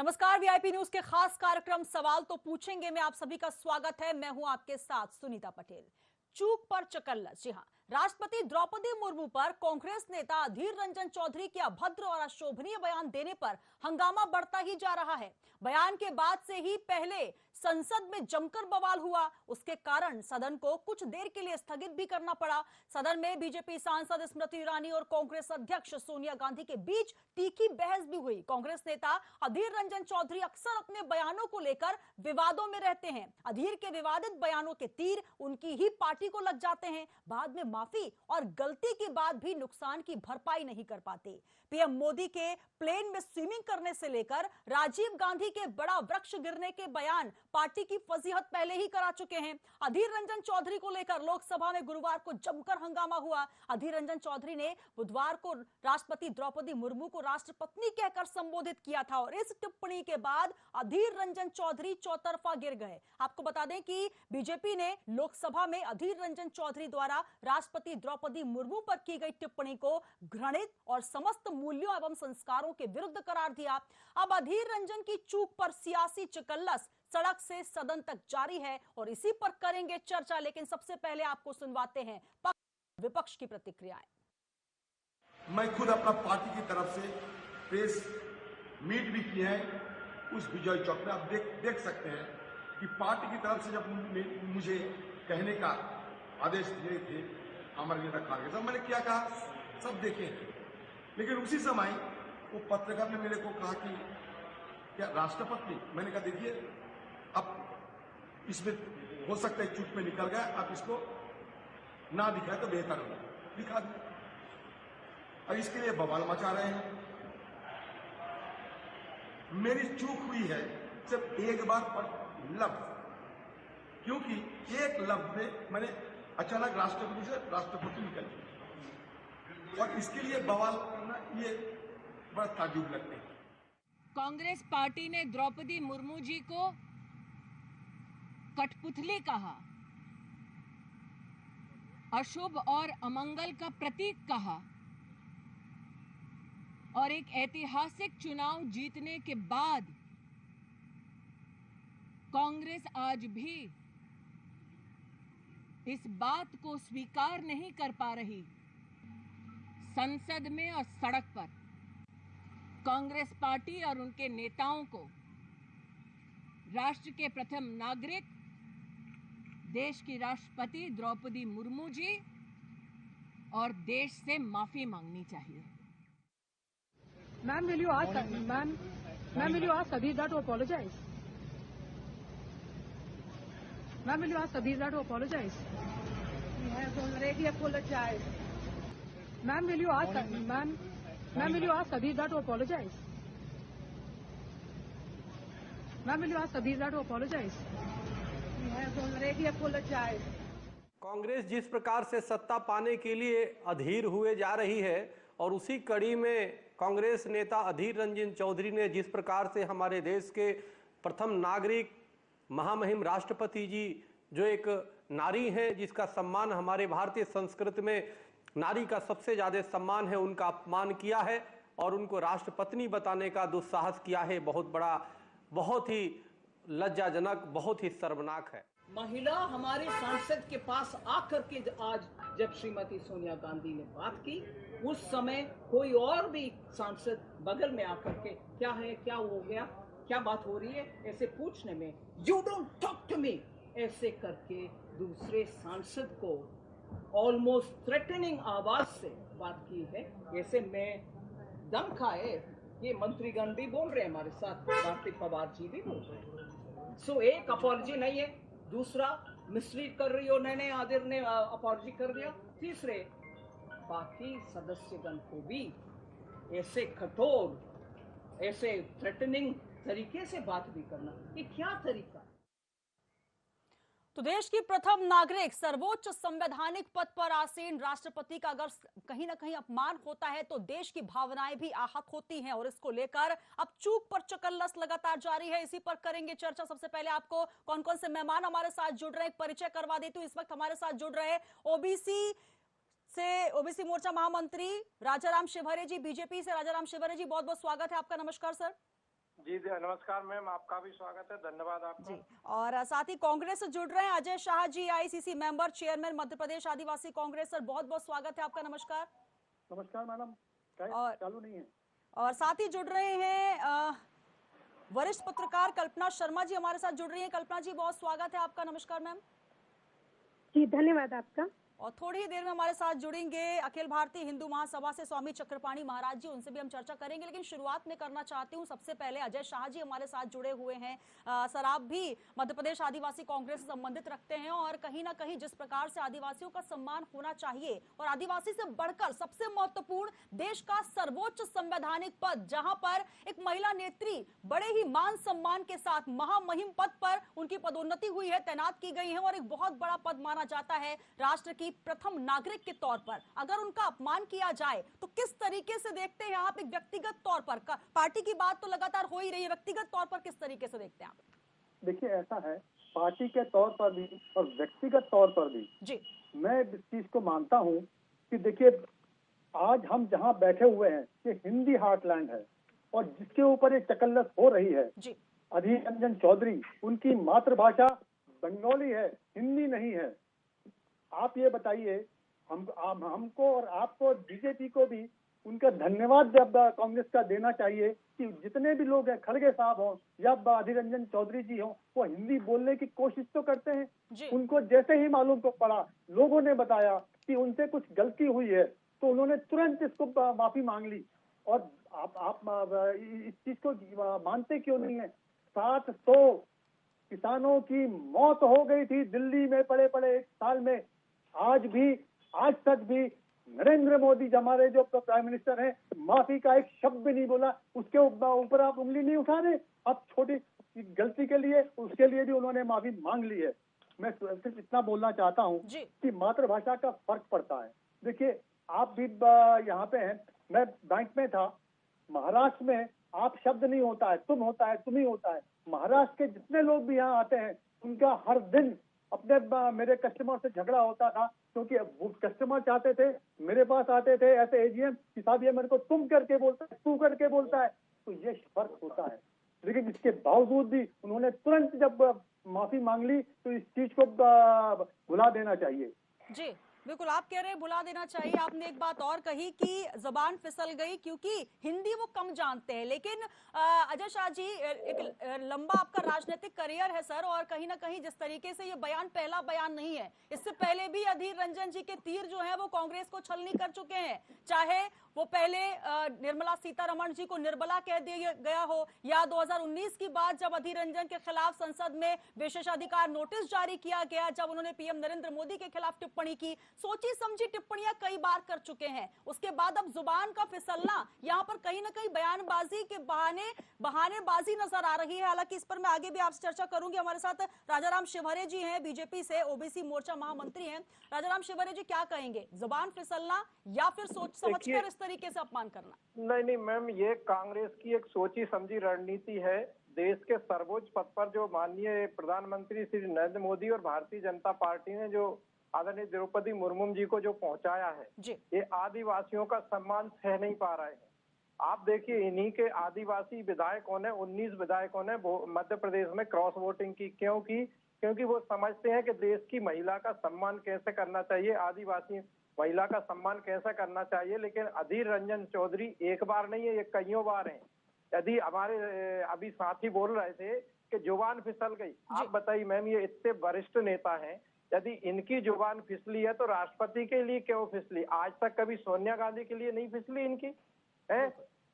नमस्कार। VIP news के खास कार्यक्रम सवाल तो पूछेंगे में आप सभी का स्वागत है। मैं हूं आपके साथ सुनीता पटेल। चूक पर चकल्लस। जी हां, राष्ट्रपति द्रौपदी मुर्मू पर कांग्रेस नेता अधीर रंजन चौधरी के अभद्र और अशोभनीय बयान देने पर हंगामा बढ़ता ही जा रहा है। बयान के बाद से ही पहले संसद में जमकर बवाल हुआ, उसके कारण सदन को कुछ देर के लिए स्थगित भी करना पड़ा। सदन में बीजेपी सांसद स्मृति ईरानी और कांग्रेस अध्यक्ष सोनिया गांधी के बीच तीखी बहस भी हुई। कांग्रेस नेता अधीर रंजन चौधरी अक्सर अपने बयानों को लेकर विवादों में रहते हैं। अधीर के विवादित बयानों के तीर उनकी ही पार्टी को लग जाते हैं। बाद में माफी और गलती के बाद भी नुकसान की भरपाई नहीं कर पाते। पीएम मोदी के प्लेन में स्विमिंग करने से लेकर राजीव गांधी के बड़ा वृक्ष गिरने के बयान पार्टी की फजीहत पहले ही करा चुके हैं। अधीर रंजन चौधरी को लेकर लोकसभा में गुरुवार को जमकर हंगामा हुआ। अधीर रंजन चौधरी ने बुधवार को राष्ट्रपति द्रौपदी मुर्मू को राष्ट्रपत्नी कहकर संबोधित किया था और इस टिप्पणी के बाद अधीर रंजन चौधरी चौतरफा गिर गए। आपको बता दें कि बीजेपी ने लोकसभा में अधीर रंजन चौधरी द्वारा राष्ट्रपति द्रौपदी मुर्मू पर की गई टिप्पणी को घृणित और समस्त मूल्यों एवं संस्कारों के विरुद्ध करार दिया। अब अधीर रंजन की चूक पर सियासी चकल्लस सड़क से सदन तक जारी है और इसी पर करेंगे चर्चा। लेकिन सबसे पहले आपको सुनवाते हैं पक्ष विपक्ष की प्रतिक्रियाएं। मैं खुद अपना पार्टी की तरफ से प्रेस मीट भी किए हैं उस विजय चौक में। आप देख सकते हैं कि पार्टी की तरफ से जब मुझे कहने का आदेश दिए थे हमारे नेता खारगे साहब, मैंने क्या कहा सब देखे। लेकिन उसी समय वो पत्रकार ने मेरे को कहा कि क्या राष्ट्रपति, मैंने कहा देखिए अब इसमें हो सकता है चूक में निकल गया, आप इसको ना दिखाए तो बेहतर होगा, दिखा दो। और इसके लिए बवाल मचा रहे हैं। मेरी चूक हुई है सिर्फ एक बार पर लफ्ज, क्योंकि एक लफ्ज में मैंने अचानक राष्ट्रपति से राष्ट्रपति निकल गया और इसके लिए बवाल करना ये बड़ा ताज्जुब लगते हैं। कांग्रेस पार्टी ने द्रौपदी मुर्मू जी को कठपुतली कहा, अशुभ और अमंगल का प्रतीक कहा और एक ऐतिहासिक चुनाव जीतने के बाद कांग्रेस आज भी इस बात को स्वीकार नहीं कर पा रही। संसद में और सड़क पर कांग्रेस पार्टी और उनके नेताओं को राष्ट्र के प्रथम नागरिक, देश की राष्ट्रपति द्रौपदी मुर्मू जी और देश से माफी मांगनी चाहिए। Ma'am, will you ask Abhirda to apologize? Ma'am, will you ask Abhirda to apologize? He has already apologized. Ma'am, will you ask Abhirda to apologize? Ma'am, will you ask Abhirda to apologize? He has already apologized. Congress जिस प्रकार से सत्ता पाने के लिए अधीर हुए जा रही है और उसी कड़ी में कांग्रेस नेता अधीर रंजन चौधरी ने जिस प्रकार से हमारे देश के प्रथम नागरिक महामहिम राष्ट्रपति जी, जो एक नारी हैं जिसका सम्मान हमारे भारतीय संस्कृति में नारी का सबसे ज्यादा सम्मान है, उनका अपमान किया है और उनको राष्ट्रपत्नी बताने का दुस्साहस किया है, बहुत बड़ा, बहुत ही लज्जाजनक, बहुत ही शर्मनाक है। महिला हमारे सांसद के पास आकर के आज जब श्रीमती सोनिया गांधी ने बात की, उस समय कोई और भी सांसद बगल में आकर के क्या है, क्या हो गया, क्या बात हो रही है, ऐसे पूछने में you don't talk to me ऐसे करके दूसरे सांसद को ऑलमोस्ट थ्रेटनिंग आवाज से बात की है। ऐसे में दम खाए ये मंत्रीगण भी बोल रहे हैं, हमारे साथ कार्तिक पवार जी भी बोल रहे हैं। सो एक अपॉलजी नहीं है, दूसरा मिसलीड कर रही हो, नैने आदिर ने अपॉलजी कर दिया, तीसरे बाकी सदस्यगण को भी ऐसे कठोर, ऐसे थ्रेटनिंग तरीके से बात भी करना, ये क्या तरीका? तो देश की प्रथम नागरिक, सर्वोच्च संवैधानिक पद पर आसीन राष्ट्रपति का अगर कहीं ना कहीं अपमान होता है तो देश की भावनाएं भी आहत होती हैं और इसको लेकर अब चूक पर चकल्लस लगातार जारी है। इसी पर करेंगे चर्चा। सबसे पहले आपको कौन कौन से मेहमान हमारे साथ जुड़ रहे हैं परिचय करवा देती हूँ। इस वक्त हमारे साथ जुड़ रहे ओबीसी मोर्चा महामंत्री राजाराम शिवहरे जी, बीजेपी से राजाराम शिवहरे जी, बहुत बहुत स्वागत है आपका। नमस्कार सर। जी नमस्कार मैम, आपका भी स्वागत है, धन्यवाद आपका। जी, और साथ ही कांग्रेस से जुड़ रहे हैं Ajay Shah ji, ICC member, chairman Madhya Pradesh आदिवासी कांग्रेस। सर बहुत बहुत स्वागत है आपका। नमस्कार। नमस्कार मैडम, और चालू नहीं है। और साथ ही जुड़ रहे हैं वरिष्ठ पत्रकार कल्पना शर्मा जी हमारे साथ जुड़ रही हैं। कल्पना जी बहुत स्वागत है आपका। नमस्कार मैम। जी धन्यवाद आपका। और थोड़ी ही देर में हमारे साथ जुड़ेंगे अखिल भारतीय हिंदू महासभा से स्वामी चक्रपाणी महाराज जी, उनसे भी हम चर्चा करेंगे। लेकिन शुरुआत में करना चाहती हूँ सबसे पहले अजय शाह जी हमारे साथ जुड़े हुए हैं। सर आप भी मध्य प्रदेश आदिवासी कांग्रेस से संबंधित रखते हैं और कहीं ना कहीं जिस प्रकार से आदिवासियों का सम्मान होना चाहिए और आदिवासी से बढ़कर सबसे महत्वपूर्ण देश का सर्वोच्च संवैधानिक पद, जहां पर एक महिला नेत्री बड़े ही मान सम्मान के साथ महामहिम पद पर उनकी पदोन्नति हुई है, तैनात की गई है और एक बहुत बड़ा पद माना जाता है राष्ट्र की प्रथम नागरिक के तौर पर। अगर उनका अपमान किया जाए तो किस तरीके से देखते हैं आप? एक व्यक्तिगत तौर पर, पार्टी की बात तो लगातार हो ही रही है, व्यक्तिगत तौर पर किस तरीके से देखते हैं आप? देखिए ऐसा है, पार्टी के तौर पर भी और व्यक्तिगत तौर पर भी जी, मैं इस चीज को मानता हूँ कि देखिए आज हम जहाँ बैठे हुए हैं ये हिंदी हार्टलैंड है और जिसके ऊपर ये चकल्लस हो रही है, जी, अधीर रंजन चौधरी, उनकी मातृभाषा बंगाली है, हिंदी नहीं है। आप ये बताइए, हमको और आपको, बीजेपी को भी उनका धन्यवाद जब कांग्रेस का देना चाहिए कि जितने भी लोग हैं, खड़गे साहब हो या अधीर रंजन चौधरी जी हो, वो हिंदी बोलने की कोशिश तो करते हैं। उनको जैसे ही मालूम को पड़ा, लोगों ने बताया कि उनसे कुछ गलती हुई है तो उन्होंने तुरंत इसको माफी मांग ली। और आप इस चीज को मानते क्यों नहीं है? 700 किसानों की मौत हो गई थी दिल्ली में पड़े पड़े एक साल में। आज तक भी नरेंद्र मोदी हमारे जो प्राइम मिनिस्टर हैं, माफी का एक शब्द भी नहीं बोला। उसके ऊपर आप उंगली नहीं उठा रहे। अब छोटी गलती के लिए उसके लिए भी उन्होंने माफी मांग ली है। मैं सिर्फ इतना बोलना चाहता हूँ कि मातृभाषा का फर्क पड़ता है। देखिए आप भी यहाँ पे हैं, मैं बैंक में था, महाराष्ट्र में आप शब्द नहीं होता है, तुम होता है, तुम ही होता है। महाराष्ट्र के जितने लोग भी यहाँ आते हैं उनका हर दिन अपने मेरे कस्टमर से झगड़ा होता था, क्योंकि वो कस्टमर चाहते थे, मेरे पास आते थे ऐसे एजीएम कि साहब ये मेरे को तुम करके बोलता है, तू करके बोलता है। तो ये फर्क होता है। लेकिन इसके बावजूद भी उन्होंने तुरंत जब माफी मांग ली तो इस चीज को भुला देना चाहिए। जी बिल्कुल, आप कह रहे हैं भुला देना चाहिए। आपने एक बात और कही कि जबान फिसल गई क्योंकि हिंदी वो कम जानते हैं। लेकिन अजय शाह जी, एक लंबा आपका राजनीतिक करियर है सर, और कहीं ना कहीं जिस तरीके से ये बयान पहला बयान नहीं है, इससे पहले भी अधीर रंजन जी के तीर जो है वो कांग्रेस को छलनी कर चुके हैं। चाहे वो पहले निर्मला सीतारमण जी को निर्बला कह दिया गया हो, या 2019 की बात जब अधीर रंजन के खिलाफ संसद में विशेषाधिकार नोटिस जारी किया गया, जब उन्होंने पीएम नरेंद्र मोदी के खिलाफ टिप्पणी की, सोची समझी टिप्पणियां कई बार कर चुके हैं। उसके बाद अब जुबान का फिसलना, यहाँ पर कहीं ना कहीं बयानबाजी के बहानेबाजी नजर आ रही है। हालांकि इस पर मैं आगे भी आपसे चर्चा करूंगी। हमारे साथ राजाराम शिवहरे जी हैं, बीजेपी से ओबीसी मोर्चा महामंत्री हैं। राजाराम शिवहरे जी क्या कहेंगे, जुबान फिसलना या फिर सोच समझकर इस तरीके से अपमान करना? नहीं मैम, ये कांग्रेस की एक सोची समझी रणनीति है। देश के सर्वोच्च पद पर जो माननीय प्रधानमंत्री श्री नरेंद्र मोदी और भारतीय जनता पार्टी ने जो आदरणीय द्रौपदी मुर्मू जी को जो पहुंचाया है, ये आदिवासियों का सम्मान सह नहीं पा रहे हैं। आप देखिए, इन्हीं के आदिवासी विधायकों ने 19 विधायकों ने मध्य प्रदेश में क्रॉस वोटिंग की। क्योंकि वो समझते हैं कि देश की महिला का सम्मान कैसे करना चाहिए, आदिवासी महिला का सम्मान कैसा करना चाहिए। लेकिन अधीर रंजन चौधरी एक बार नहीं है, ये कईयों बार हैं। यदि हमारे अभी साथी बोल रहे थे कि जुबान फिसल गई, आप बताइए मैम, ये इतने वरिष्ठ नेता हैं, यदि इनकी जुबान फिसली है तो राष्ट्रपति के लिए क्यों फिसली? आज तक कभी सोनिया गांधी के लिए नहीं फिसली इनकी है?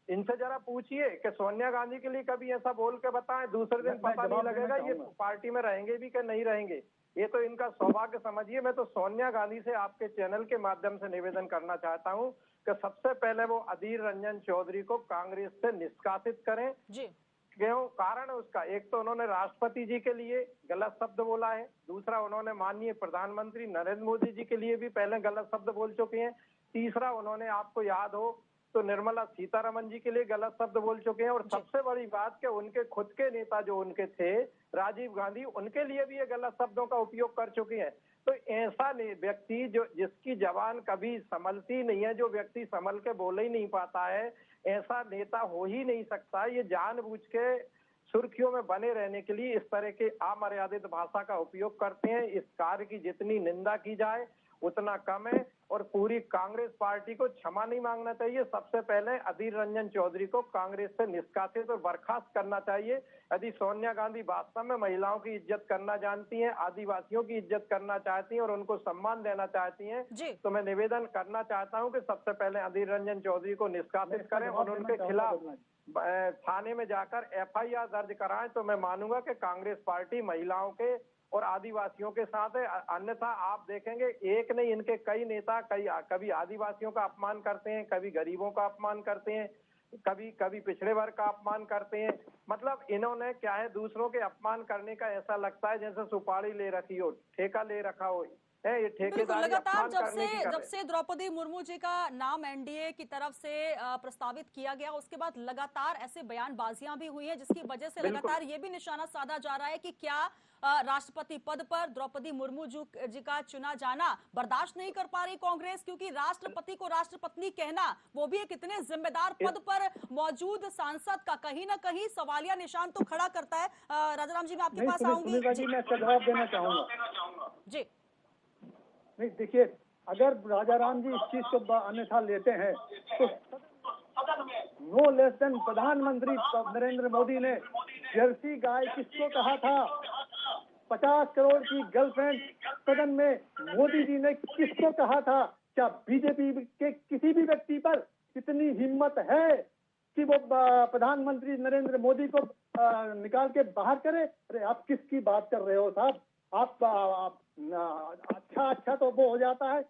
इनसे जरा पूछिए कि सोनिया गांधी के लिए कभी ऐसा बोल के बताएं, दूसरे दिन पता नहीं लगेगा ये पार्टी में रहेंगे भी कि नहीं रहेंगे। ये तो इनका सौभाग्य समझिए। मैं तो सोनिया गांधी से आपके चैनल के माध्यम से निवेदन करना चाहता हूं कि सबसे पहले वो अधीर रंजन चौधरी को कांग्रेस से निष्कासित करें। क्यों? कारण है उसका, एक तो उन्होंने राष्ट्रपति जी के लिए गलत शब्द बोला है, दूसरा उन्होंने माननीय प्रधानमंत्री नरेंद्र मोदी जी के लिए भी पहले गलत शब्द बोल चुके हैं, तीसरा उन्होंने, आपको याद हो तो निर्मला सीतारमण जी के लिए गलत शब्द बोल चुके हैं, और सबसे बड़ी बात कि उनके खुद के नेता जो उनके थे राजीव गांधी, उनके लिए भी ये गलत शब्दों का उपयोग कर चुके हैं। तो ऐसा व्यक्ति जो जिसकी जबान कभी संभलती नहीं है, जो व्यक्ति संभल के बोल ही नहीं पाता है, ऐसा नेता हो ही नहीं सकता। ये जानबूझ के सुर्खियों में बने रहने के लिए इस तरह के अमर्यादित भाषा का उपयोग करते हैं। इस कार्य की जितनी निंदा की जाए उतना कम है और पूरी कांग्रेस पार्टी को क्षमा नहीं मांगना चाहिए। सबसे पहले अधीर रंजन चौधरी को कांग्रेस से निष्कासित और बर्खास्त करना चाहिए। यदि सोनिया गांधी वास्तव में महिलाओं की इज्जत करना जानती हैं, आदिवासियों की इज्जत करना चाहती हैं और उनको सम्मान देना चाहती हैं, तो मैं निवेदन करना चाहता हूं कि सबसे पहले अधीर रंजन चौधरी को निष्कासित करें और उनके खिलाफ थाने में जाकर FIR दर्ज कराएं। तो मैं मानूंगा कि कांग्रेस पार्टी महिलाओं के और आदिवासियों के साथ है। अन्यथा आप देखेंगे एक नहीं, इनके कई नेता कभी आदिवासियों का अपमान करते हैं, कभी गरीबों का अपमान करते हैं, कभी पिछड़े वर्ग का अपमान करते हैं। मतलब इन्होंने क्या है, दूसरों के अपमान करने का ऐसा लगता है जैसे सुपारी ले रखी हो, ठेका ले रखा हो। ये बिल्कुल, लगातार जब से द्रौपदी मुर्मू जी का नाम NDA की तरफ से प्रस्तावित किया गया, उसके बाद लगातार ऐसे बयानबाजियां भी हुई हैं, जिसकी वजह से लगातार ये भी निशाना साधा जा रहा है कि क्या राष्ट्रपति पद पर द्रौपदी मुर्मू जी का चुना जाना बर्दाश्त नहीं कर पा रही कांग्रेस, क्योंकि राष्ट्रपति को राष्ट्रपत्नी कहना, वो भी एक इतने जिम्मेदार पद पर मौजूद सांसद का कहीं ना कहीं सवालिया निशान तो खड़ा करता है। राजाराम जी, मैं आपके पास आऊंगी। मैं जवाब देना चाहूंगा जी नहीं, देखिए, अगर राजाराम जी इस चीज को अन्यथा लेते हैं तो नो लेस देन प्रधानमंत्री नरेंद्र मोदी ने जर्सी गाय किसको कहा था, 50 करोड़ की गर्लफ्रेंड सदन में मोदी जी ने किसको कहा था? क्या बीजेपी के किसी भी व्यक्ति पर इतनी हिम्मत है कि वो प्रधानमंत्री नरेंद्र मोदी को निकाल के बाहर करे? अरे आप किसकी बात कर रहे हो साहब? आप अच्छा तो वो हो जाता है।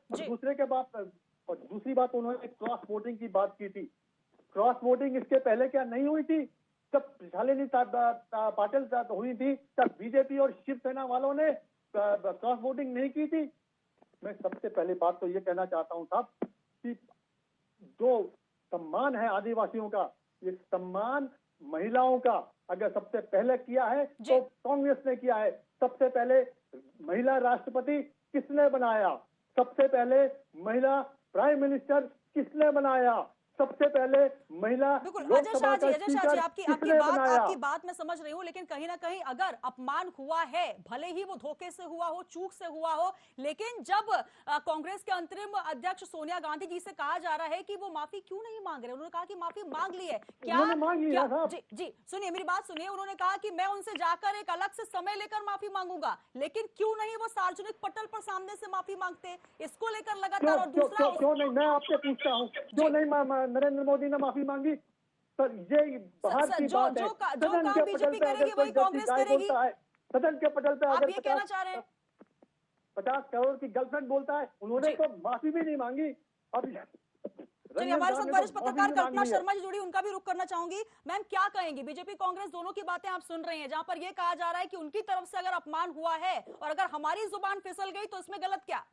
और दूसरी बात उन्होंने क्रॉस वोटिंग की बात की थी। क्रॉस वोटिंग इसके पहले क्या नहीं हुई थी? जब शालिनी पाटिल हुई थी तब बीजेपी और शिवसेना वालों ने क्रॉस वोटिंग नहीं की थी। मैं सबसे पहले बात तो ये कहना चाहता हूँ साहब कि जो सम्मान है आदिवासियों का, ये सम्मान महिलाओं का अगर सबसे पहले किया है तो कांग्रेस ने किया है। सबसे पहले महिला राष्ट्रपति किसने बनाया? सबसे पहले महिला प्राइम मिनिस्टर किसने बनाया? सबसे पहले महिला लोकसभा का स्पीकर किसने बनाया? आपकी बात मैं समझ रही हूँ, लेकिन कहीं ना कहीं अगर अपमान हुआ है, भले ही वो धोखे से हुआ हो, चूक से हुआ हो, लेकिन जब कांग्रेस के अंतरिम अध्यक्ष सोनिया गांधी जी से कहा जा रहा है कि वो माफी क्यों नहीं मांग रहे, उन्होंने कहा कि माफी मांग ली है। क्या जी सुनिए, मेरी बात सुनिए। उन्होंने कहा कि मैं उनसे जाकर एक अलग से समय लेकर माफी मांगूंगा, लेकिन क्यों नहीं वो सार्वजनिक पटल पर सामने से माफी मांगते? इसको लेकर लगातार। और दूसरा क्यों नहीं, मैं आपसे पूछता हूँ, क्यों नहीं नरेंद्र मोदी ने माफी मांगी? सर ये बाहर की बात है। सदन के पटल पे अगर कोई गाय बोलता है, सदन के पटल पे अगर 50 करोड़ की गर्लफ्रेंड बोलता है, उन्होंने तो माफी भी नहीं मांगी। अब हमारे साथ वरिष्ठ पत्रकार कल्पना शर्मा जी जुड़ी, उनका भी रुख करना चाहूंगी। मैम, क्या कहेंगी? बीजेपी कांग्रेस दोनों की बातें आप सुन रहे हैं, जहां पर यह कहा जा रहा है कि उनकी तरफ से अगर अपमान हुआ है और अगर हमारी जुबान फिसल गई तो इसमें गलत क्या?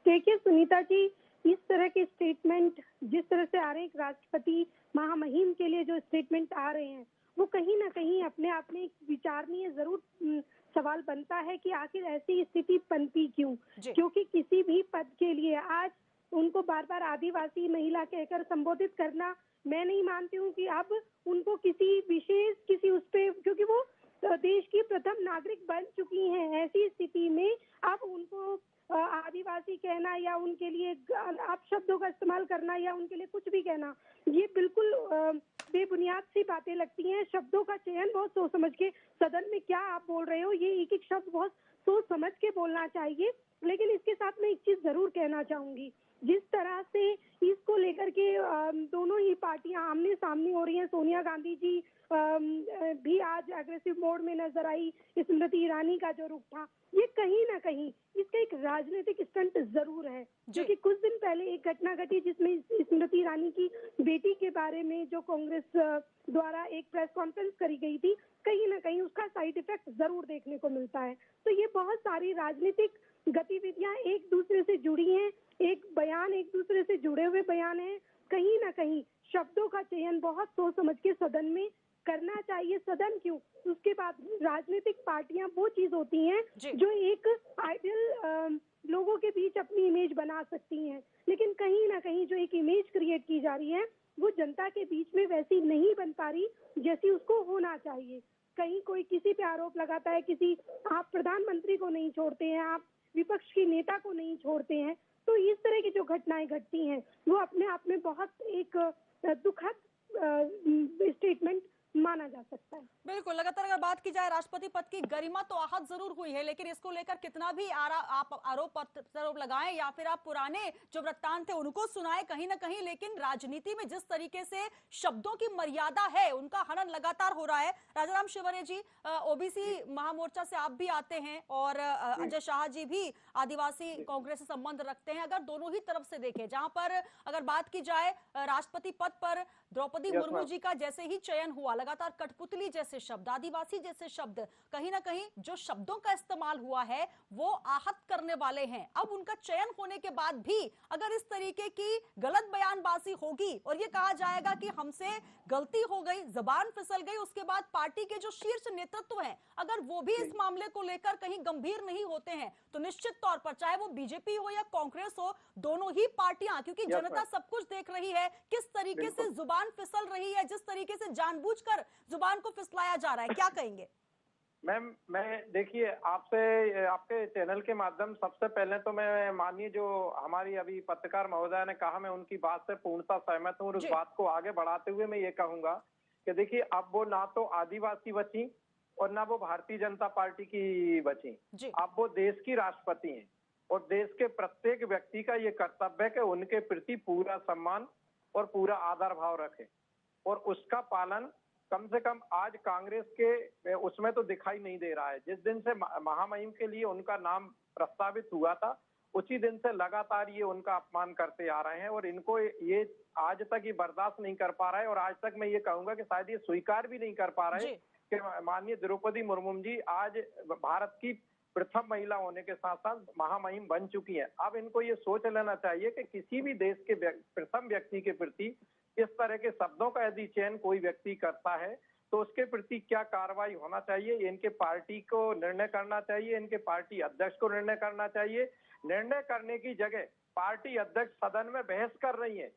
देखिए सुनीता जी, इस तरह के स्टेटमेंट जिस तरह से आ रहे हैं, एक राष्ट्रपति महामहिम के लिए जो स्टेटमेंट आ रहे हैं, वो कहीं ना कहीं अपने आप में विचारणीय जरूर सवाल बनता है कि आखिर ऐसी स्थिति पनपी क्यों? क्योंकि किसी भी पद के लिए आज उनको बार बार आदिवासी महिला कहकर संबोधित करना, मैं नहीं मानती हूँ कि अब उनको किसी विशेष किसी उस पे, क्योंकि वो देश की प्रथम नागरिक बन चुकी हैं। ऐसी स्थिति में अब उनको आदिवासी कहना या उनके लिए आप शब्दों का इस्तेमाल करना या उनके लिए कुछ भी कहना, ये बिल्कुल बेबुनियाद सी बातें लगती हैं। शब्दों का चयन बहुत सोच समझ के, सदन में क्या आप बोल रहे हो, ये एक एक शब्द बहुत सोच समझ के बोलना चाहिए। लेकिन इसके साथ मैं एक चीज जरूर कहना चाहूंगी, जिस तरह से इसको लेकर के दोनों ही पार्टियां आमने सामने हो रही हैं, सोनिया गांधी जी भी आज एग्रेसिव मोड में नजर आई, स्मृति ईरानी का जो रुख था, ये कहीं ना कहीं इसका एक राजनीतिक स्टंट जरूर है। क्योंकि कुछ दिन पहले एक घटना घटी जिसमें स्मृति ईरानी की बेटी के बारे में जो कांग्रेस द्वारा एक प्रेस कॉन्फ्रेंस करी गई थी, कहीं ना कहीं उसका साइड इफेक्ट जरूर देखने को मिलता है। तो ये बहुत सारी राजनीतिक गतिविधियां एक दूसरे से जुड़ी हैं, एक बयान एक दूसरे से जुड़े हुए बयान हैं। कहीं ना कहीं शब्दों का चयन बहुत सोच समझ के सदन में करना चाहिए सदन क्यों। उसके बाद राजनीतिक पार्टियां वो चीज होती हैं जो एक आइडियल लोगों के बीच अपनी इमेज बना सकती हैं, लेकिन कहीं ना कहीं जो एक इमेज क्रिएट की जा रही है वो जनता के बीच में वैसी नहीं बन पा रही जैसी उसको होना चाहिए। कहीं कोई किसी पे आरोप लगाता है, किसी आप प्रधानमंत्री को नहीं छोड़ते हैं, आप विपक्ष की नेता को नहीं छोड़ते हैं, तो इस तरह की जो घटनाएं घटती हैं वो अपने आप में बहुत एक दुखद स्टेटमेंट माना जा सकता है। बिल्कुल, लगातार अगर बात की जाए राष्ट्रपति पद की गरिमा तो आहत जरूर हुई है, लेकिन इसको लेकर कितना भी आप आरोप प्रत्यारोप लगाएं या फिर आप पुराने जो वृत्तांत थे उनको सुनाएं कहीं ना कहीं, लेकिन राजनीति में जिस तरीके से शब्दों की मर्यादा है उनका हनन लगातार हो रहा है। राजाराम शिवरे जी, ओबीसी महामोर्चा से आप भी आते हैं और अजय शाह जी भी आदिवासी कांग्रेस से संबंध रखते हैं। अगर दोनों ही तरफ से देखें, जहां पर अगर बात की जाए राष्ट्रपति पद पर द्रौपदी मुर्मू जी का जैसे ही चयन हुआ, लगातार कठपुतली जैसे शब्द, आदिवासी जैसे शब्द, कहीं ना कहीं जो शब्दों का इस्तेमाल हुआ है वो आहत करने वाले हैं। अब उनका चयन होने के बाद भी अगर इस तरीके की गलत बयानबाजी होगी और ये कहा जाएगा कि हमसे गलती हो गई, जबान फिसल गई, उसके बाद पार्टी के जो शीर्ष नेतृत्व है अगर वो भी इस मामले को लेकर कहीं गंभीर नहीं होते हैं तो निश्चित तौर पर चाहे वो बीजेपी हो या कांग्रेस हो, दोनों ही पार्टियां, क्योंकि जनता सब कुछ देख रही है किस तरीके से जुबान फिसल रही है, जिस तरीके से जानबूझकर जुबान को फिसलाया जा रहा है, क्या कहेंगे? मैम, मैं देखिए आपसे आपके चैनल के माध्यम सबसे पहले तो मैं मानिए जो हमारी अभी पत्रकार महोदय ने कहा, मैं उनकी बात से पूर्णतः सहमत हूँ और उस बात को आगे बढ़ाते हुए मैं ये कहूंगा कि देखिए अब वो ना तो आदिवासी बची और ना वो भारतीय जनता पार्टी की बची, अब वो देश की राष्ट्रपति हैं और देश के प्रत्येक व्यक्ति का ये कर्तव्य है कि उनके प्रति पूरा सम्मान और पूरा आदर भाव रखे और उसका पालन कम से कम आज कांग्रेस के उसमें तो दिखाई नहीं दे रहा है। जिस दिन से महामहिम के लिए उनका नाम प्रस्तावित हुआ था उसी दिन से लगातार ये उनका अपमान करते आ रहे हैं और इनको ये आज तक ये बर्दाश्त नहीं कर पा रहा है और आज तक मैं ये कहूंगा कि शायद ये स्वीकार भी नहीं कर पा रहे कि माननीय द्रौपदी मुर्मू जी आज भारत की प्रथम महिला होने के साथ साथ महामहिम बन चुकी है। अब इनको ये सोच लेना चाहिए कि किसी भी देश के प्रथम व्यक्ति के प्रति इस तरह के शब्दों का यदि चयन कोई व्यक्ति करता है तो उसके प्रति क्या कार्रवाई होना चाहिए, इनके पार्टी को निर्णय करना चाहिए, इनके पार्टी अध्यक्ष को निर्णय करना चाहिए। निर्णय करने की जगह पार्टी अध्यक्ष सदन में बहस कर रही है।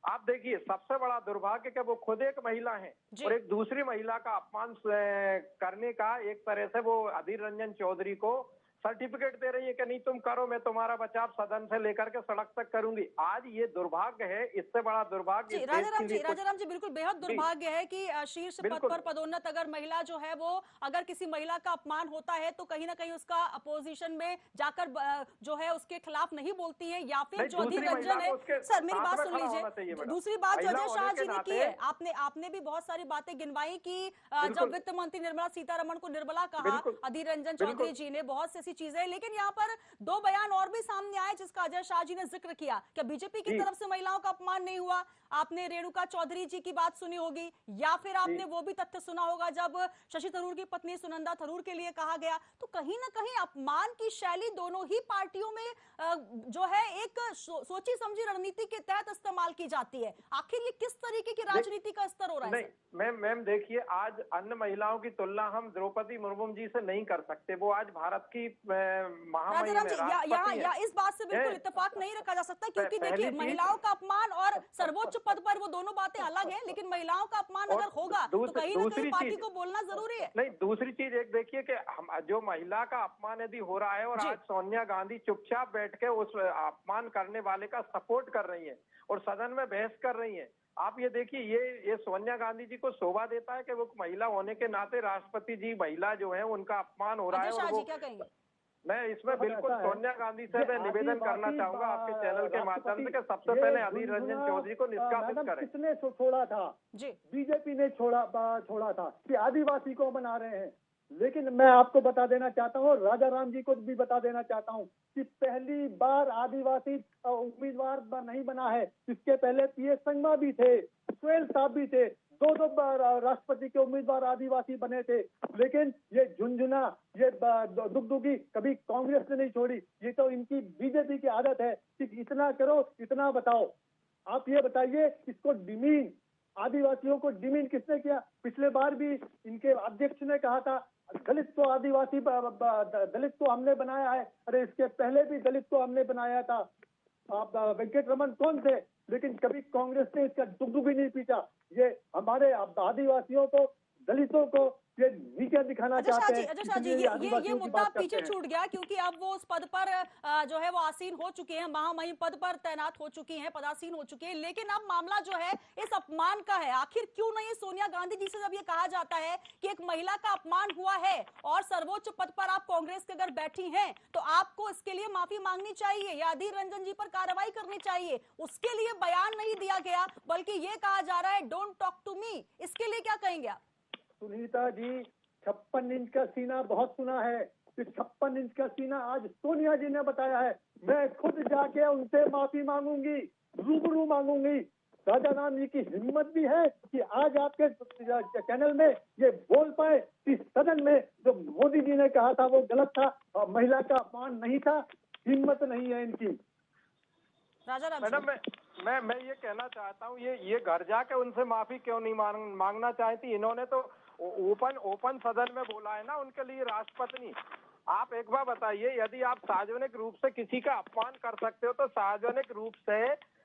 आप देखिए सबसे बड़ा दुर्भाग्य कि वो खुद एक महिला हैं और एक दूसरी महिला का अपमान करने का एक तरह से वो अधीर रंजन चौधरी को सर्टिफिकेट दे रही है कि नहीं तुम करो, मैं तुम्हारा बचाव सदन से लेकर के सड़क तक करूंगी। आज ये दुर्भाग्य है, इससे बड़ा दुर्भाग्य राजाराम जी बिल्कुल बेहद दुर्भाग्य है कि शीर्ष पद पर पदोन्नत अगर महिला जो है वो अगर किसी महिला का अपमान होता है तो कहीं ना कहीं उसका अपोजिशन में जाकर जो है उसके खिलाफ नहीं बोलती है या फिर जो अधीर रंजन है। सर मेरी बात सुन लीजिए, दूसरी बात जो अजय शाह जी ने की है, आपने भी बहुत सारी बातें गिनवाई कि जब वित्त मंत्री निर्मला सीतारमण को निर्मला कहा अधीर रंजन चौधरी जी ने, बहुत सी चीजें, लेकिन यहाँ पर दो बयान और भी सामने आए जिसका अजय शाह जी ने जिक्र किया। क्या बीजेपी की तरफ से महिलाओं का अपमान नहीं हुआ? आपने रेणुका चौधरी जी की बात सुनी होगी या फिर आपने वो भी तथ्य सुना होगा जब शशि थरूर की पत्नी सुनंदा थरूर के लिए कहा गया। तो कहीं ना कहीं अपमान की शैली दोनों ही पार्टियों में जो है एक सोची समझी रणनीति के तहत इस्तेमाल की जाती है। आखिर ये किस तरीके की राजनीति का स्तर हो रहा है? मैम देखिए, आज अन्य महिलाओं की तुलना हम द्रौपदी मुर्मू जी से नहीं कर सकते। वो आज भारत की या इस बात से बिल्कुल इत्तेफाक नहीं रखा जा सकता, क्योंकि देखिए महिलाओं का अपमान और सर्वोच्च पद पर वो दोनों बातें अलग हैं, लेकिन महिलाओं का अपमान अगर होगा तो कहीं ना कहीं पार्टी को बोलना जरूरी है। नहीं, दूसरी चीज एक देखिए कि जो महिला का अपमान यदि हो रहा है और आज सोनिया गांधी चुपचाप बैठ के उस अपमान करने वाले का सपोर्ट कर रही है और सदन में बहस कर रही है। आप ये देखिए, ये सोनिया गांधी जी को शोभा देता है कि वो महिला होने के नाते राष्ट्रपति जी महिला जो है उनका अपमान हो रहा है। और वो क्या कहेंगे? मैं इसमें बिल्कुल सोनिया गांधी से मैं निवेदन करना चाहूंगा आपके चैनल के माध्यम से कि सबसे पहले अधीर रंजन चौधरी को निष्कासित करें। किसने छोड़ा था? बीजेपी ने छोड़ा था कि आदिवासी को बना रहे हैं। लेकिन मैं आपको बता देना चाहता हूँ, राजा राम जी को भी बता देना चाहता हूँ कि पहली बार आदिवासी उम्मीदवार नहीं बना है। इसके पहले पीएस संगमा भी थे, सुहेल साहब भी थे, दो बार राष्ट्रपति के उम्मीदवार आदिवासी बने थे। लेकिन ये झुंझुना, ये दुगदुगी कभी कांग्रेस ने नहीं छोड़ी। ये तो इनकी बीजेपी की आदत है कि इतना करो, इतना बताओ। आप ये बताइए, इसको डिमीन आदिवासियों को डिमीन किसने किया? पिछले बार भी इनके अध्यक्ष ने कहा था दलित को आदिवासी दलित को हमने बनाया है। अरे इसके पहले भी दलित को हमने बनाया था। आप वेंकट रमन कौन थे? लेकिन कभी कांग्रेस ने इसका दुख भी नहीं पीछा। ये हमारे आदिवासियों को, दलितों को ये नीचे दिखाना चाहते हैं। अजय शाह जी, ये मुद्दा पीछे छूट गया क्योंकि अब वो उस पद पर जो है वो आसीन हो चुके हैं, महामहिम पद पर तैनात हो चुकी हैं, पदासीन हो चुके हैं। लेकिन अब मामला जो है इस अपमान का है। आखिर क्यों नहीं सोनिया गांधी जी से जब ये कहा जाता है कि एक महिला का अपमान हुआ है और सर्वोच्च पद पर आप कांग्रेस के अगर बैठी हैं तो आपको इसके लिए माफी मांगनी चाहिए या अधीर रंजन जी पर कार्रवाई करनी चाहिए, उसके लिए बयान नहीं दिया गया बल्कि ये कहा जा रहा है डोंट टॉक टू मी। इसके लिए क्या कहेंगे आप? सुनीता जी, 56 इंच का सीना बहुत सुना है। इस 56 इंच का सीना आज सोनिया जी ने बताया है। मैं खुद जाके उनसे माफी मांगूंगी, रूबरू मांगूंगी। राजाराम जी की हिम्मत भी है कि आज आपके चैनल में ये बोल पाए कि सदन में जो मोदी जी ने कहा था वो गलत था और महिला का अपमान नहीं था। हिम्मत नहीं है इनकी। मैडम मैं ये कहना चाहता हूँ, ये घर जाके उनसे माफी क्यों नहीं मांगना चाहती? इन्होंने तो ओपन सदन में बोला है ना उनके लिए राष्ट्रपति। आप एक बार बताइए, यदि आप सार्वजनिक रूप से किसी का अपमान कर सकते हो तो सार्वजनिक रूप से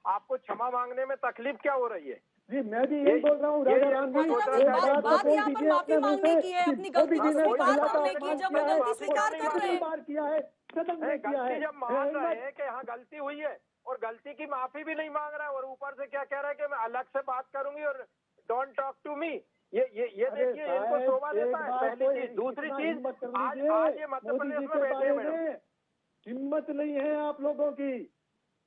आपको क्षमा मांगने में तकलीफ क्या हो रही है? जी मैं भी यही बोल रहा हूँ राजाराम जी, बात यहाँ पर माफी मांगने की है, अपनी गलती को स्वीकार करने की। जब वो गलती स्वीकार कर रहे हैं, किया है सदन में किया है, गलती जब मान रहे हैं कि हाँ गलती हुई है और गलती की माफी भी नहीं मांग रहा है और ऊपर से क्या कह रहा है कि मैं अलग से बात करूंगी और डोंट टॉक टू मी। ये देखिए इनको शोभा देता है, पहली चीज। दूसरी चीज, आज ये मध्य प्रदेश में बैठे हैं, हिम्मत नहीं है आप लोगों की।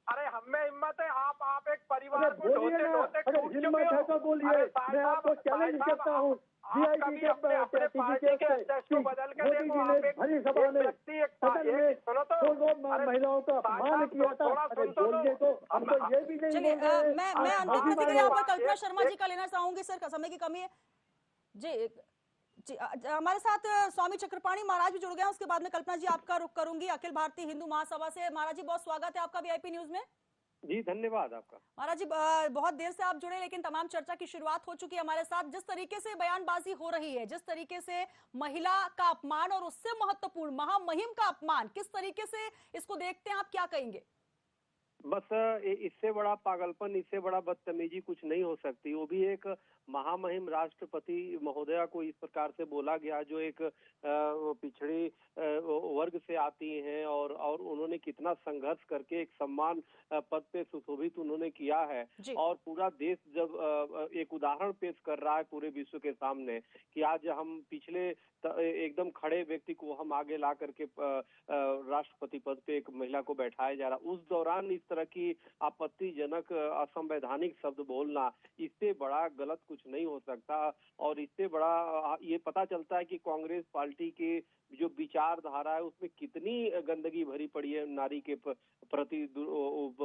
अरे हमें हिम्मत है, आप एक परिवार को बोलिए ना, अगर हिम्मत है तो बोलिए। मैं आपको चैलेंज करता हूँ अपने पार्टी के अध्यक्ष को बदल के देखो। आप एक व्यक्ति महिलाओं का अपमान किया था, बोलने को हमको ये भी नहीं। चलिए मैं अंतिम प्रतिक्रिया यहाँ पर कल्पना शर्मा जी का लेना चाहूंगी। सर समय की कमी है जी। हमारे साथ स्वामी चक्रपाणी महाराज भी जुड़ गए हैं, उसके बाद में कल्पना जी आपका रुख करूंगी अखिल भारतीय हिंदू महासभा से। महाराज जी बहुत स्वागत है आपका वीआईपी न्यूज में। जी धन्यवाद आपका। महाराज जी बहुत देर से आप जुड़े लेकिन तमाम चर्चा की शुरुआत हो चुकी है हमारे साथ। जिस तरीके से बयानबाजी हो रही है, जिस तरीके से महिला का अपमान और उससे महत्वपूर्ण महामहिम का अपमान, किस तरीके से इसको देखते हैं आप, क्या कहेंगे? बस इससे बड़ा पागलपन, इससे बड़ा बदतमीजी कुछ नहीं हो सकती। वो भी एक महामहिम राष्ट्रपति महोदया को इस प्रकार से बोला गया जो एक पिछड़ी वर्ग से आती हैं और उन्होंने कितना संघर्ष करके एक सम्मान पद पे सुशोभित उन्होंने किया है। और पूरा देश जब एक उदाहरण पेश कर रहा है पूरे विश्व के सामने कि आज हम पिछले एकदम खड़े व्यक्ति को हम आगे ला करके राष्ट्रपति पद पे एक महिला को बैठाया जा रहा, उस दौरान इस तरह की आपत्तिजनक असंवैधानिक शब्द बोलना, इससे बड़ा गलत कुछ नहीं हो सकता। और इससे बड़ा ये पता चलता है कि कांग्रेस पार्टी के जो विचारधारा है उसमें कितनी गंदगी भरी पड़ी है, नारी के प्रति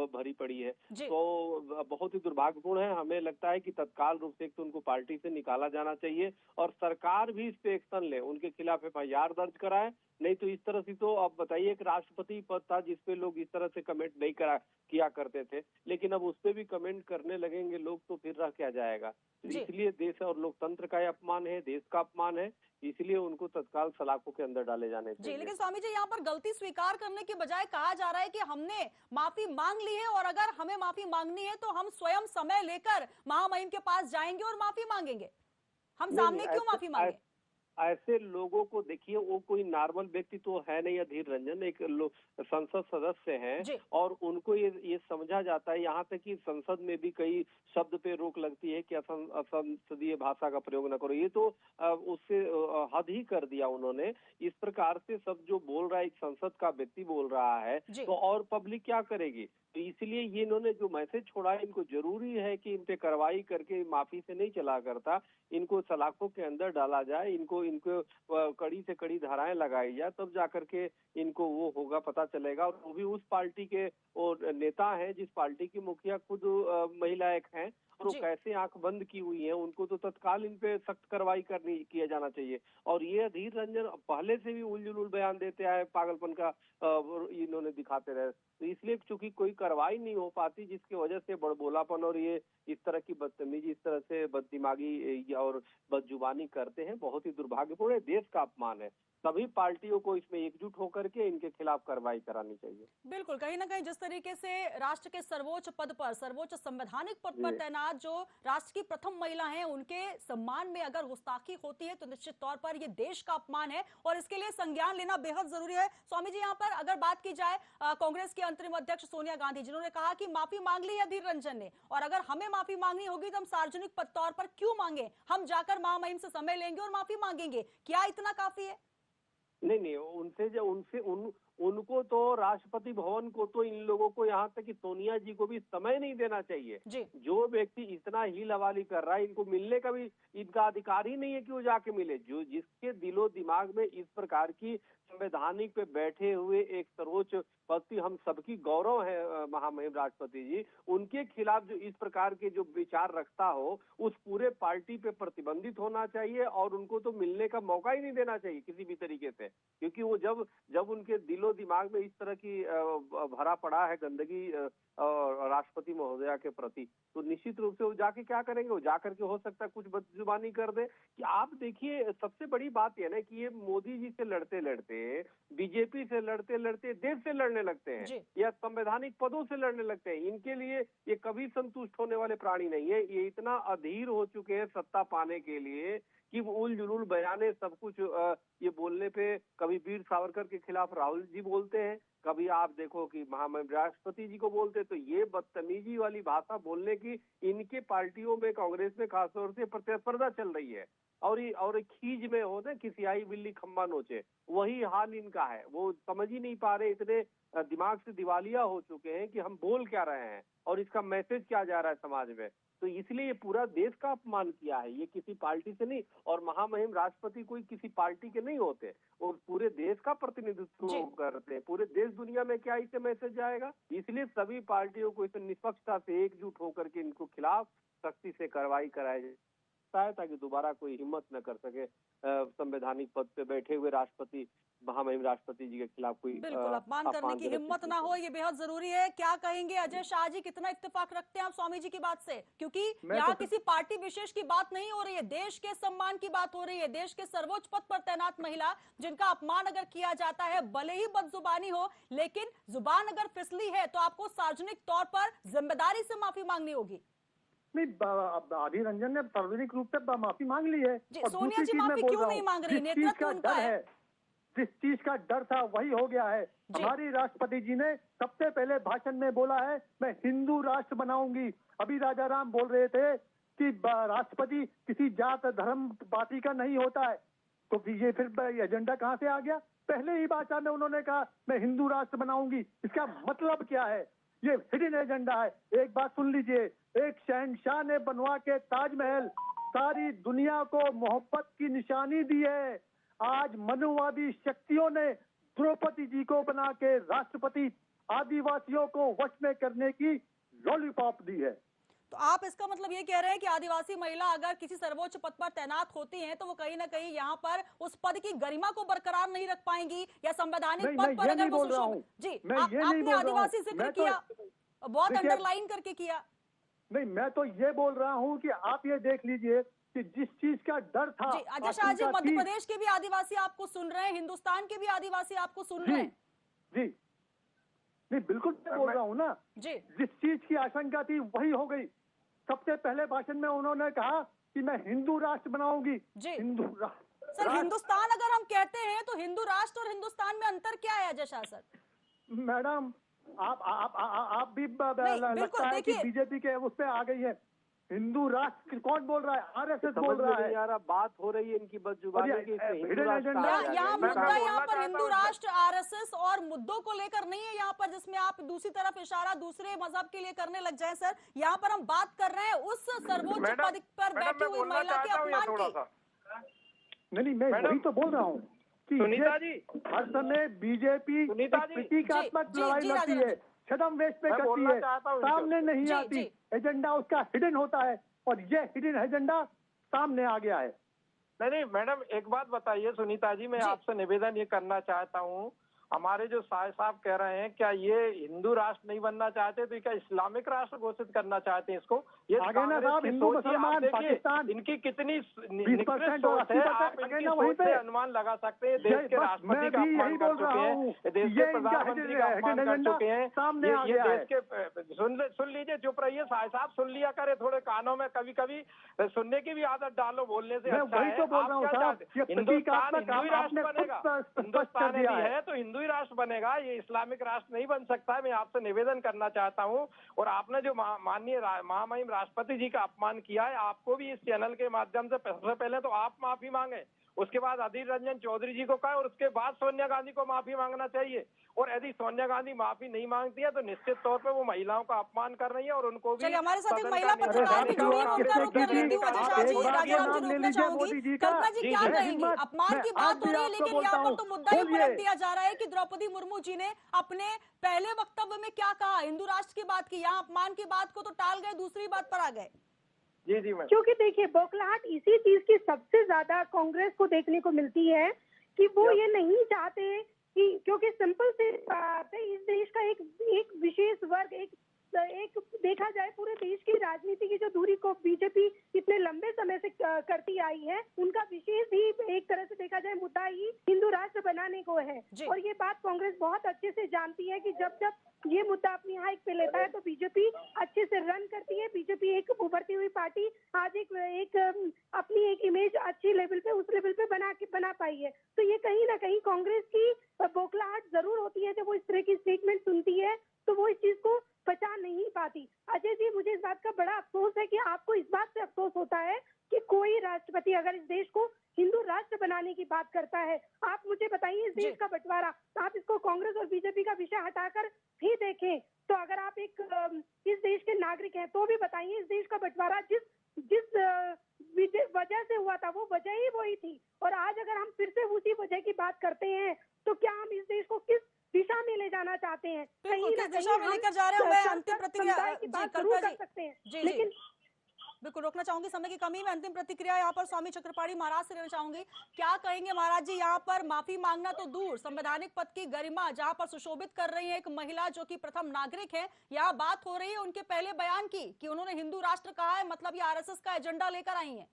भरी पड़ी है। तो बहुत ही दुर्भाग्यपूर्ण है। हमें लगता है कि तत्काल रूप से तो उनको पार्टी से निकाला जाना चाहिए और सरकार भी इस पे एक्शन ले, उनके खिलाफ एफआईआर दर्ज कराए। नहीं तो इस तरह से तो अब बताइए, एक राष्ट्रपति पद था जिसपे लोग इस तरह से कमेंट नहीं किया करते थे, लेकिन अब उस पे भी कमेंट करने लगेंगे लोग तो फिर रह क्या जाएगा। इसलिए देश और लोकतंत्र का अपमान है, देश का अपमान है, इसलिए उनको तत्काल सलाखों के अंदर डाले जाने चाहिए। लेकिन स्वामी जी यहाँ पर गलती स्वीकार करने के बजाय कहा जा रहा है कि हमने माफी मांग ली है और अगर हमें माफी मांगनी है तो हम स्वयं समय लेकर महामहिम के पास जाएंगे और माफी मांगेंगे। हम सामने क्यों माफी मांगे? ऐसे लोगों को देखिए, वो कोई नॉर्मल व्यक्ति तो है नहीं। अधीर रंजन एक संसद सदस्य हैं और उनको ये समझा जाता है, यहाँ तक कि संसद में भी कई शब्द पे रोक लगती है कि असंसदीय भाषा का प्रयोग न करो। ये तो उससे हद ही कर दिया उन्होंने। इस प्रकार से सब जो बोल रहा है एक संसद का व्यक्ति बोल रहा है तो और पब्लिक क्या करेगी? तो इसलिए ये इन्होंने जो मैसेज छोड़ा है, इनको जरूरी है कि इन पे कार्रवाई करके माफी से नहीं चला करता, इनको सलाखों के अंदर डाला जाए, इनको कड़ी से कड़ी धाराएं लगाई जाए, तब जाकर के इनको वो होगा, पता चलेगा। और वो भी उस पार्टी के और नेता हैं जिस पार्टी की मुखिया खुद महिला एक हैं और वो कैसे आंख बंद की हुई है, उनको तो तत्काल इन पे सख्त कार्रवाई किया जाना चाहिए। और ये अधीर रंजन पहले से भी उलझुल बयान देते आए, पागलपन का इन्होंने दिखाते रहे, तो इसलिए चूंकि कोई कार्रवाई नहीं हो पाती, जिसकी वजह से बड़बोलापन और ये इस तरह की बदतमीजी, इस तरह से बददिमागी और बदजुबानी करते हैं, बहुत ही दुर्भाग्यपूर्ण है, देश का अपमान है। सभी पार्टियों को इसमें एकजुट होकर के इनके खिलाफ कार्रवाई करानी चाहिए। बिल्कुल, कहीं ना कहीं जिस तरीके से राष्ट्र के सर्वोच्च पद पर, सर्वोच्च संवैधानिक पद पर तैनात जो राष्ट्र की प्रथम महिला हैं, उनके सम्मान में अगर गुस्ताखी होती है तो निश्चित तौर पर ये देश का अपमान है और इसके लिए संज्ञान लेना बेहद जरूरी है। स्वामी जी, यहाँ पर अगर बात की जाए कांग्रेस की अंतरिम अध्यक्ष सोनिया गांधी, जिन्होंने कहा कि माफी मांग ली है अधीर रंजन ने, और अगर हमें माफी मांगनी होगी तो हम सार्वजनिक तौर पर क्यों मांगे, हम जाकर महामहिम से समय लेंगे और माफी मांगेंगे, क्या इतना काफी है? नहीं, उनको तो राष्ट्रपति भवन को तो, इन लोगों को, यहाँ तक कि सोनिया जी को भी समय नहीं देना चाहिए। जो व्यक्ति इतना ही लवाली कर रहा है, इनको मिलने का भी इनका अधिकार ही नहीं है कि वो जाके मिले। जो जिसके दिलो दिमाग में इस प्रकार की संवैधानिक पे बैठे हुए एक सर्वोच्च पद की हम सबकी गौरव है महामहिम राष्ट्रपति जी, उनके खिलाफ जो इस प्रकार के जो विचार रखता हो, उस पूरे पार्टी पे प्रतिबंधित होना चाहिए और उनको तो मिलने का मौका ही नहीं देना चाहिए किसी भी तरीके से। क्योंकि वो जब उनके दिलो दिमाग में इस तरह की भरा पड़ा है गंदगी राष्ट्रपति महोदया के प्रति, तो निश्चित रूप से वो जाके क्या करेंगे, वो जाकर के हो सकता है कुछ बदजुबानी कर दे। कि आप देखिए, सबसे बड़ी बात यह ना कि ये मोदी जी से लड़ते लड़ते, बीजेपी से लड़ते लड़ते देश से लड़ने लगते हैं या संवैधानिक पदों से लड़ने लगते हैं। इनके लिए ये कभी संतुष्ट होने वाले प्राणी नहीं है। ये इतना अधीर हो चुके हैं सत्ता पाने के लिए कि उल जुलूल बयाने सब कुछ ये बोलने पे, कभी वीर सावरकर के खिलाफ राहुल जी बोलते हैं, कभी आप देखो कि महामहिम राष्ट्रपति जी को बोलते, तो ये बदतमीजी वाली भाषा बोलने की इनके पार्टियों में, कांग्रेस में खासतौर से प्रतिस्पर्धा चल रही है। और खीज में हो ना, किसी आई बिल्ली खम्बा नोचे, वही हाल इनका है। वो समझ ही नहीं पा रहे, इतने दिमाग से दिवालिया हो चुके हैं कि हम बोल क्या रहे हैं और इसका मैसेज क्या जा रहा है समाज में। तो इसलिए ये पूरा देश का अपमान किया है, ये किसी पार्टी से नहीं। और महामहिम राष्ट्रपति कोई किसी पार्टी के नहीं होते, और पूरे देश का प्रतिनिधित्व करते हैं। पूरे देश दुनिया में क्या इससे मैसेज जाएगा? इसलिए सभी पार्टियों को इसे निष्पक्षता से एकजुट होकर के इनको खिलाफ सख्ती से कार्रवाई कराई जाए, ताकि दोबारा कोई हिम्मत न कर सके संवैधानिक पद पे बैठे हुए राष्ट्रपति, महामहिम राष्ट्रपति जी के खिलाफ कोई बिल्कुल अपमान करने की हिम्मत ना हो, ये बेहद जरूरी है। क्या कहेंगे अजय शाह जी, कितना इत्तेफाक रखते हैं आप स्वामी जी की बात से? क्योंकि यहाँ किसी पार्टी विशेष की बात नहीं हो रही है, देश के सम्मान की बात हो रही है। देश के सर्वोच्च पद पर तैनात महिला जिनका अपमान अगर किया जाता है, भले ही बदजुबानी हो, लेकिन जुबान अगर फिसली है तो आपको सार्वजनिक तौर पर जिम्मेदारी से माफी मांगनी होगी। नहीं, अधीर रंजन ने सार्वजनिक रूप से माफी मांग ली है। और सोनिया जी माफी क्यों नहीं मांग रही? नेतृत्व उनका है। जिस चीज का डर था वही हो गया है। हमारी राष्ट्रपति जी ने सबसे पहले भाषण में बोला है, मैं हिंदू राष्ट्र बनाऊंगी। अभी राजा राम बोल रहे थे कि राष्ट्रपति किसी जात धर्म पार्टी का नहीं होता है, तो ये फिर एजेंडा कहाँ से आ गया? पहले ही भाषण में उन्होंने कहा मैं हिंदू राष्ट्र बनाऊंगी। इसका मतलब क्या है? ये हिडन एजेंडा है। एक बात सुन लीजिए, एक शहंशाह ने बनवा के ताजमहल सारी दुनिया को मोहब्बत की निशानी दी है। आज मनुवादी शक्तियों ने द्रौपदी जी को बना के राष्ट्रपति आदिवासियों को वश में करने की लॉलीपॉप दी है। तो आप इसका मतलब ये कह रहे हैं कि आदिवासी महिला अगर किसी सर्वोच्च पद पर तैनात होती हैं तो वो कहीं ना कहीं यहाँ पर उस पद की गरिमा को बरकरार नहीं रख पाएंगी, या संवैधानिक पद पर अगर वो जी आपने आदिवासी जिक्र किया, बहुत अंडरलाइन करके किया। नहीं, मैं तो ये बोल रहा हूँ कि आप ये देख लीजिए कि जिस चीज का डर था। अजय शाह जी, मध्य प्रदेश के भी आदिवासी आपको सुन रहे हैं, हिंदुस्तान के भी आदिवासी आपको सुन रहे हैं। जी नहीं, बिल्कुल मैं बोल रहा हूँ ना जी, जिस चीज की आशंका थी वही हो गई। सबसे पहले भाषण में उन्होंने कहा कि मैं हिंदू राष्ट्र बनाऊंगी। हिंदू राष्ट्र सर, हिंदुस्तान अगर हम कहते हैं तो हिंदू राष्ट्र और हिंदुस्तान में अंतर क्या है अजय शाह सर? मैडम आप भी लगता है कि बीजेपी के उस पे आ गई है। हिंदू राष्ट्र कौन बोल रहा है? आरएसएस बोल रहा है यार। बात हो रही है इनकी बदजुबानी की। यहाँ मुद्दा यहाँ पर हिंदू राष्ट्र आरएसएस और मुद्दों को लेकर नहीं है यहाँ पर, जिसमें आप दूसरी तरफ इशारा दूसरे मजहब के लिए करने लग जाए। सर, यहाँ पर हम बात कर रहे हैं उस सर्वोच्च पद पर बैठी हुई महिला के अपमान की। नहीं, मैं वही तो बोल रहा हूँ कि सुनीता जी, हर समय बीजेपी प्रतीकात्मक लड़ाई लड़ती है। छद्म वेश पे मैं करती बोलना है, चाहता हूँ सामने नहीं जी, आती। जी। एजेंडा उसका हिडन होता है और ये हिडन एजेंडा सामने आ गया है। नहीं मैडम, एक बात बताइए सुनीता जी, मैं जी। आपसे निवेदन ये करना चाहता हूँ, हमारे जो साहब कह रहे हैं, क्या ये हिंदू राष्ट्र नहीं बनना चाहते, तो क्या इस्लामिक राष्ट्र घोषित करना चाहते हैं इसको? ये आगे ना कांग्रेस साहब, की हिंदू सोच है। आप मुसलमान देखिए, पाकिस्तान इनकी कितनी 20% और सोच है, 80% आप इनकी ना वहीं सोच पे। से अनुमान लगा सकते हैं। देश के बस राष्ट्रपति मैं का भी अपमान यही कर बोल रहा चुके हूँ, हैं, देश ये के इनका प्रधानमंत्री का अपमान कर एजेंडा चुके हैं। सामने आ ये गया देश के सुन लीजिए, चुप रहिए साहब, सुन लिया करे थोड़े कानों में, कभी कभी सुनने की भी आदत डालो, बोलने से मैं अच्छा वही है। तो बोल आप रहा हूँ क्या साहब, चाहते? ये हिंदुस्तान प्रतीकात्मक हिंदू ही आपने राष्ट्र खुद बनेगा, स्पष्ट कर हिंदुस्तान दिया यदि है। है तो हिंदू ही राष्ट्र बनेगा, ये इस्लामिक राष्ट्र नहीं बन सकता है। मैं आपसे निवेदन करना चाहता हूँ। और आपने जो माननीय महामहिम राष्ट्रपति जी का अपमान किया है, आपको भी इस चैनल के माध्यम से सबसे पहले तो आप माफी मांगे, उसके बाद अधीर रंजन चौधरी जी को कहा, और उसके बाद सोनिया गांधी को माफी मांगना चाहिए। और यदि सोनिया गांधी माफी नहीं मांगती है तो निश्चित तौर पर वो महिलाओं का अपमान कर रही है, और उनको भी चलिए, हमारे साथ एक सदन महिला का पत्रकार भी निकालने का जुड़ी है, और उनका आपके रुख कर लेती हूँ। अजय शाह जी, राजाराम जी रोकना चाहूंगी। कल्पना जी क्या कहेंगी? अपमान की बात हो रही है, लेकिन यहाँ पर तो मुद्दा ही पलट दिया जा रहा है कि द्रौपदी मुर्मू जी ने अपने पहले वक्तव्य में क्या कहा, हिंदू राष्ट्र की बात की, यहाँ अपमान की बात को तो टाल गए, दूसरी बात पर आ गए। जी मैं क्योंकि देखिए, बौखलाहट इसी चीज की सबसे ज्यादा कांग्रेस को देखने को मिलती है कि वो ये नहीं चाहते कि, क्योंकि सिंपल से बात है, इस देश का एक विशेष वर्ग, एक देखा जाए पूरे देश की राजनीति की जो दूरी को बीजेपी इतने लंबे समय से करती आई है, उनका विशेष ही एक तरह से देखा जाए मुद्दा ही हिंदू राष्ट्र बनाने को है। और ये बात कांग्रेस बहुत अच्छे से जानती है कि जब जब ये मुद्दा अपनी हाइक पे लेता है तो बीजेपी अच्छे से रन करती है। बीजेपी एक उभरती हुई पार्टी आज एक अपनी एक इमेज अच्छी लेवल पे, उस लेवल पे बना पाई है। तो ये कहीं ना कहीं कांग्रेस की बौखलाहट जरूर होती है, जब वो इस तरह की स्टेटमेंट सुनती है तो वो इस चीज को पचा नहीं पाती। अजय जी, मुझे इस बात का बड़ा अफसोस है कि आपको इस बात से अफसोस होता है कि कोई राष्ट्रपति अगर इस देश को हिंदू राष्ट्र बनाने की बात करता है। आप मुझे बताइए, इस देश का बंटवारा, आप इसको कांग्रेस और बीजेपी का विषय हटाकर भी देखें तो अगर आप एक इस देश के नागरिक हैं तो भी बताइए, इस देश का बंटवारा जिस वजह से हुआ था वो वजह ही वही थी। और आज अगर हम फिर से उसी वजह की बात करते हैं तो क्या हम इस देश को किस दिशा में ले जाना चाहते हैं? कहीं ना दिशा में लेकर जा रहे हैं। मैं अंतिम प्रतिक्रिया की बात जरूर कर सकते हैं, लेकिन बिल्कुल रोकना चाहूंगी, समय की कमी में अंतिम प्रतिक्रिया यहाँ पर स्वामी चक्रपाणी महाराज से लेना चाहूंगी। क्या कहेंगे महाराज जी, यहाँ पर माफी मांगना तो दूर, संवैधानिक पद की गरिमा जहाँ पर सुशोभित कर रही है एक महिला जो कि प्रथम नागरिक है, यहाँ बात हो रही है उनके पहले बयान की कि उन्होंने हिंदू राष्ट्र कहा है, मतलब ये आरएसएस का एजेंडा लेकर आई है।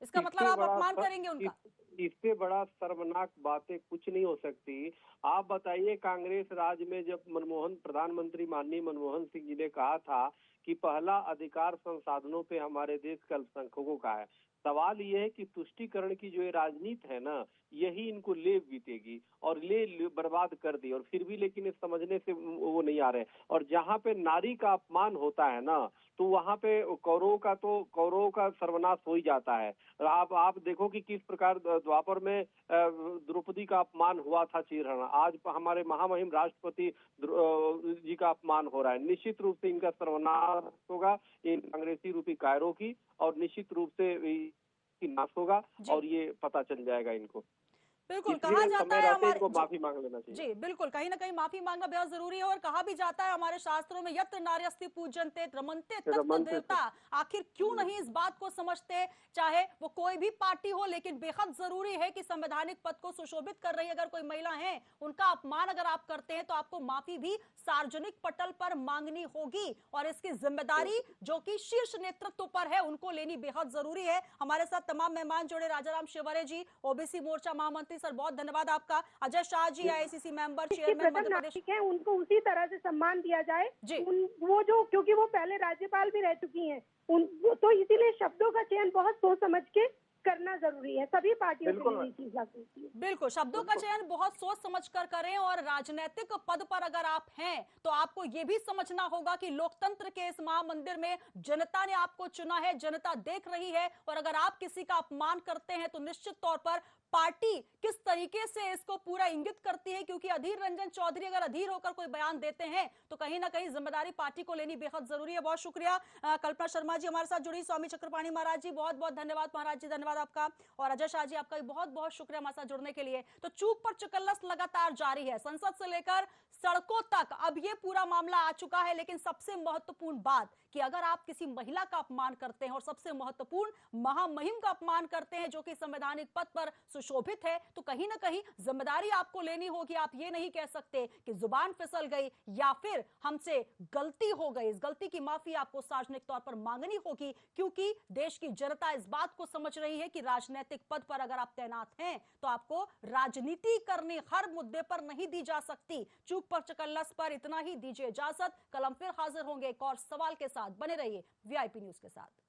इसका मतलब आप अपमान करेंगे उनका? इससे बड़ा शर्मनाक बातें कुछ नहीं हो सकती। आप बताइए, कांग्रेस राज में जब प्रधानमंत्री माननीय मनमोहन सिंह जी ने कहा था कि पहला अधिकार संसाधनों पे हमारे देश के अल्पसंख्यकों का है, सवाल ये है कि तुष्टीकरण की जो ये राजनीति है ना, यही इनको ले बीतेगी और ले बर्बाद कर दी, और फिर भी लेकिन इस समझने से वो नहीं आ रहे। और जहाँ पे नारी का अपमान होता है ना, तो वहाँ पे कौरवों का सर्वनाश हो ही जाता है। आप देखो कि किस प्रकार द्वापर में द्रौपदी का अपमान हुआ था चीरहरण, आज हमारे महामहिम राष्ट्रपति जी का अपमान हो रहा है। निश्चित रूप से इनका सर्वनाश होगा इन कांग्रेसी रूपी कायरों की, और निश्चित रूप से नाश होगा और ये पता चल जाएगा इनको। बिल्कुल कहा जाता है हमारे, को माफी मांग लेना चाहिए। जी बिल्कुल, कहीं ना कहीं माफी मांगना बेहद जरूरी है। और कहा भी जाता है हमारे शास्त्रों में, यत्र नार्यस्ति पूज्यन्ते रमन्ते तत्र देवता। आखिर क्यों नहीं इस बात को समझते, चाहे वो कोई भी पार्टी हो, लेकिन बेहद जरूरी है कि संवैधानिक पद को सुशोभित कर रही अगर कोई महिला है, उनका अपमान अगर आप करते हैं तो आपको माफी भी सार्वजनिक पटल पर मांगनी होगी, और इसकी जिम्मेदारी जो कि शीर्ष नेतृत्व पर है उनको लेनी बेहद जरूरी है। हमारे साथ तमाम मेहमान जुड़े, राजाराम शिवरे जी, ओबीसी मोर्चा महामंत्री, सर बहुत धन्यवाद आपका। Ajay Shah ji, ICC member, chairman Madhya Pradesh है, उनको उसी तरह से सम्मान दिया जाए। वो जो, क्योंकि वो पहले राज्यपाल भी रह चुकी हैं, तो इसीलिए शब्दों का चयन बहुत सोच समझ के करना जरूरी है। सभी पार्टियों के लिए चीज लागू होती है। बिल्कुल, शब्दों का चयन बहुत सोच समझ कर करें, और राजनीतिक पद पर अगर आप हैं तो आपको ये भी समझना होगा कि लोकतंत्र के इस महामंदिर में जनता ने आपको चुना है, जनता देख रही है, और अगर आप किसी का अपमान करते हैं तो निश्चित तौर पर पार्टी किस तरीके से इसको पूरा इंगित करती है, क्योंकि अधीर रंजन चौधरी अगर अधीर होकर कोई बयान देते हैं तो कहीं ना कहीं जिम्मेदारी पार्टी को लेनी बेहद जरूरी है। बहुत शुक्रिया कल्पना शर्मा जी हमारे साथ जुड़ी, स्वामी चक्रपाणी महाराज जी बहुत बहुत धन्यवाद, महाराज जी धन्यवाद आपका, और अजय शाह जी आपका भी बहुत बहुत शुक्रिया हमारे साथ जुड़ने के लिए। तो चूक पर चकल्लस लगातार जारी है, संसद से लेकर सड़कों तक अब ये पूरा मामला आ चुका है। लेकिन सबसे महत्वपूर्ण बात कि अगर आप किसी महिला का अपमान करते हैं और सबसे महत्वपूर्ण महामहिम का अपमान करते हैं जो कि संवैधानिक पद पर सुशोभित है, तो कहीं ना कहीं जिम्मेदारी आपको लेनी होगी। आप ये नहीं कह सकते कि जुबान फिसल गई या फिर हमसे गलती हो गई, इस गलती की माफी आपको सार्वजनिक तौर पर मांगनी होगी, क्योंकि देश की जनता इस बात को समझ रही है कि राजनीतिक पद पर अगर आप तैनात हैं तो आपको राजनीति करनी हर मुद्दे पर नहीं दी जा सकती। चूक पर चकल्लस पर इतना ही दीजिए इजाजत, कल हम फिर हाजिर होंगे एक और सवाल के साथ। बने रहिए वीआईपी न्यूज के साथ।